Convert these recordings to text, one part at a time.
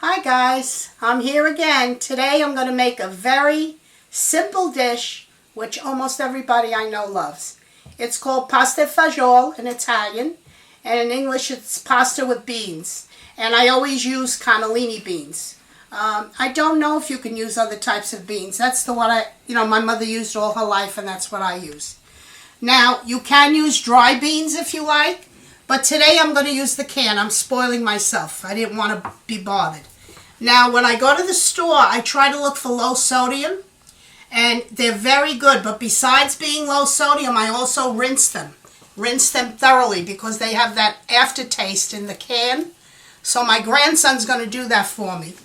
Hi guys, I'm here again. Today I'm going to make a very simple dish which almost everybody I know loves. It's called pasta fagioli in Italian, and in English it's pasta with beans. And I always use cannellini beans. I don't know if you can use other types of beans. That's the one my mother used all her life, and that's what I use. Now, you can use dry beans if you like, but today I'm going to use the can. I'm spoiling myself. I didn't want to be bothered. Now, when I go to the store, I try to look for low sodium, and they're very good. But besides being low sodium, I also rinse them. Rinse them thoroughly because they have that aftertaste in the can. So my grandson's going to do that for me.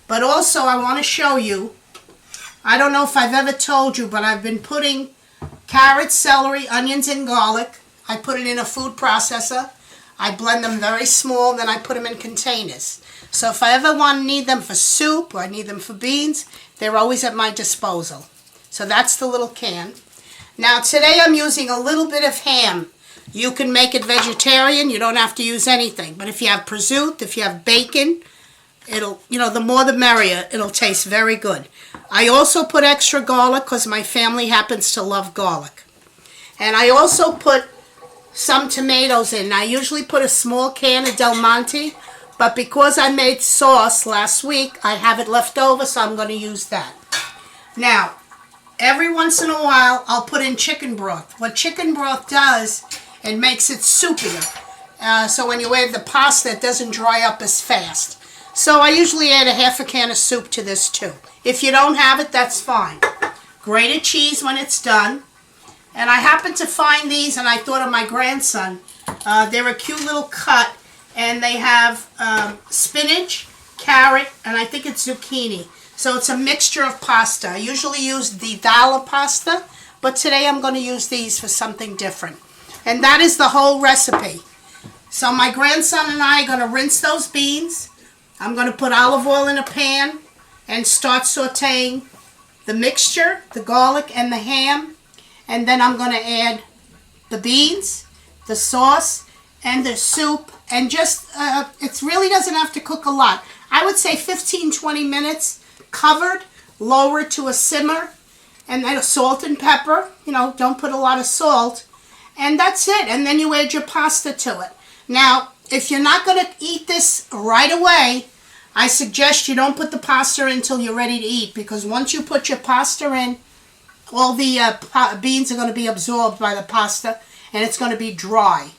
But also, I want to show you, I don't know if I've ever told you, but I've been putting carrots, celery, onions, and garlic. I put it in a food processor. I blend them very small, then I put them in containers. So if I ever need them for soup or I need them for beans, they're always at my disposal. So that's the little can. Now today I'm using a little bit of ham. You can make it vegetarian, you don't have to use anything. But if you have prosciutto, if you have bacon, it'll, the more the merrier, it'll taste very good. I also put extra garlic because my family happens to love garlic. And I also put some tomatoes in. I usually put a small can of Del Monte, but because I made sauce last week, I have it left over, so I'm going to use that. Now, every once in a while, I'll put in chicken broth. What chicken broth does, it makes it soupier. So when you add the pasta, it doesn't dry up as fast. So I usually add a half a can of soup to this too. If you don't have it, that's fine. Grated cheese when it's done. And I happened to find these, and I thought of my grandson. They're a cute little cut, and they have spinach, carrot, and I think it's zucchini. So it's a mixture of pasta. I usually use the dalla pasta, but today I'm going to use these for something different. And that is the whole recipe. So my grandson and I are going to rinse those beans. I'm going to put olive oil in a pan and start sauteing the mixture, the garlic and the ham. And then I'm going to add the beans, the sauce, and the soup. And just, it really doesn't have to cook a lot. I would say 15-20 minutes covered, lower it to a simmer, and then salt and pepper. Don't put a lot of salt. And that's it. And then you add your pasta to it. Now, if you're not going to eat this right away, I suggest you don't put the pasta in until you're ready to eat, because once you put your pasta in, all the beans are going to be absorbed by the pasta, and it's going to be dry.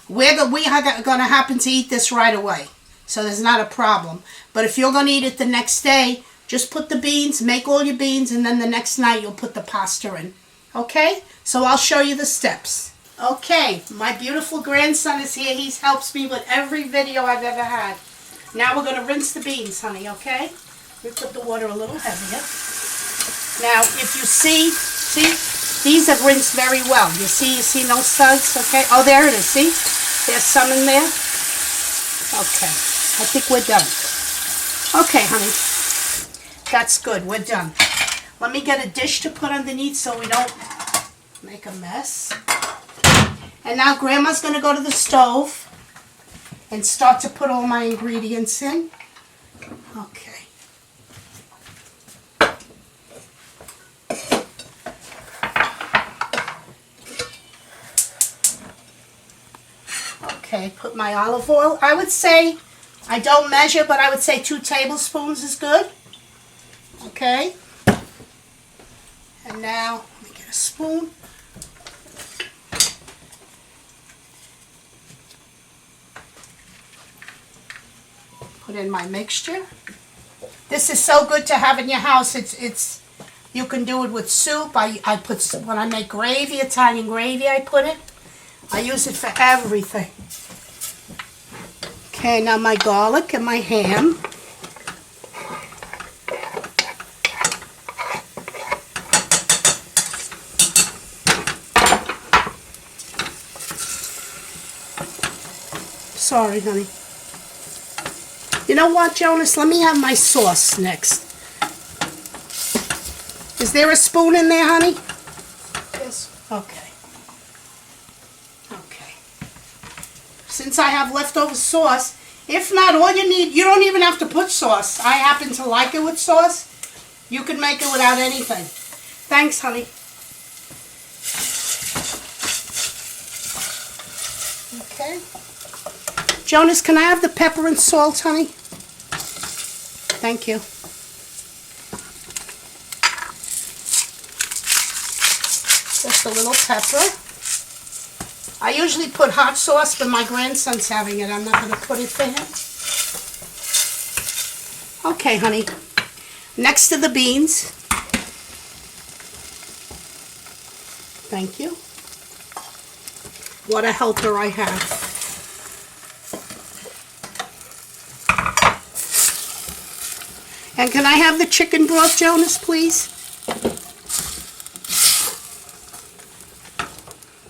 We are going to happen to eat this right away, so there's not a problem. But if you're going to eat it the next day, just put the beans, make all your beans, and then the next night you'll put the pasta in. Okay? So I'll show you the steps. Okay, my beautiful grandson is here. He helps me with every video I've ever had. Now we're going to rinse the beans, honey, okay? We put the water a little heavier. Now, if you see, these have rinsed very well. You see no suds, okay? Oh, there it is, see? There's some in there. Okay, I think we're done. Okay, honey, that's good, we're done. Let me get a dish to put underneath so we don't make a mess. And now Grandma's going to go to the stove and start to put all my ingredients in. Okay. Okay, put my olive oil. I would say, I don't measure, but I would say 2 tablespoons is good. Okay. And now, let me get a spoon. Put in my mixture. This is so good to have in your house. It's you can do it with soup. I put, when I make gravy, Italian gravy, I put it. I use it for everything. Okay, now my garlic and my ham. Sorry, honey. You know what, Jonas? Let me have my sauce next. Is there a spoon in there, honey? Yes. Okay. Okay. Since I have leftover sauce, If not, all you need, you don't even have to put sauce. I happen to like it with sauce. You can make it without anything. Thanks, honey. Okay. Jonas, can I have the pepper and salt, honey? Thank you. Just a little pepper. I usually put hot sauce, but my grandson's having it. I'm not going to put it for him. Okay, honey. Next to the beans. Thank you. What a helper I have. And can I have the chicken broth, Jonas, please?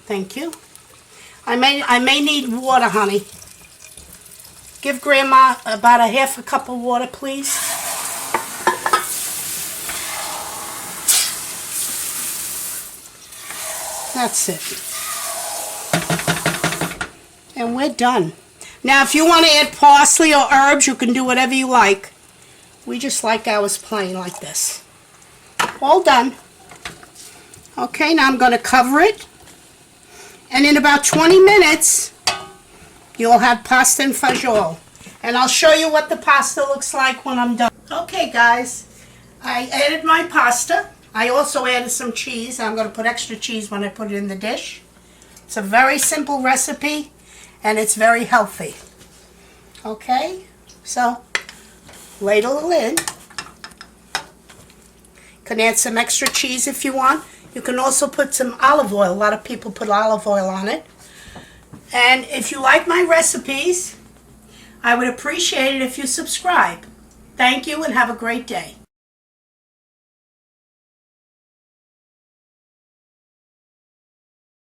Thank you. I may need water, honey. Give Grandma about a half a cup of water, please. That's it. And we're done. Now, if you want to add parsley or herbs, you can do whatever you like. We just like ours plain like this. All done. Okay, now I'm going to cover it. And in about 20 minutes, you'll have pasta and fagioli. And I'll show you what the pasta looks like when I'm done. Okay, guys. I added my pasta. I also added some cheese. I'm going to put extra cheese when I put it in the dish. It's a very simple recipe, and it's very healthy. Okay? So, ladle it in. You can add some extra cheese if you want. You can also put some olive oil. A lot of people put olive oil on it. And if you like my recipes, I would appreciate it if you subscribe. Thank you and have a great day.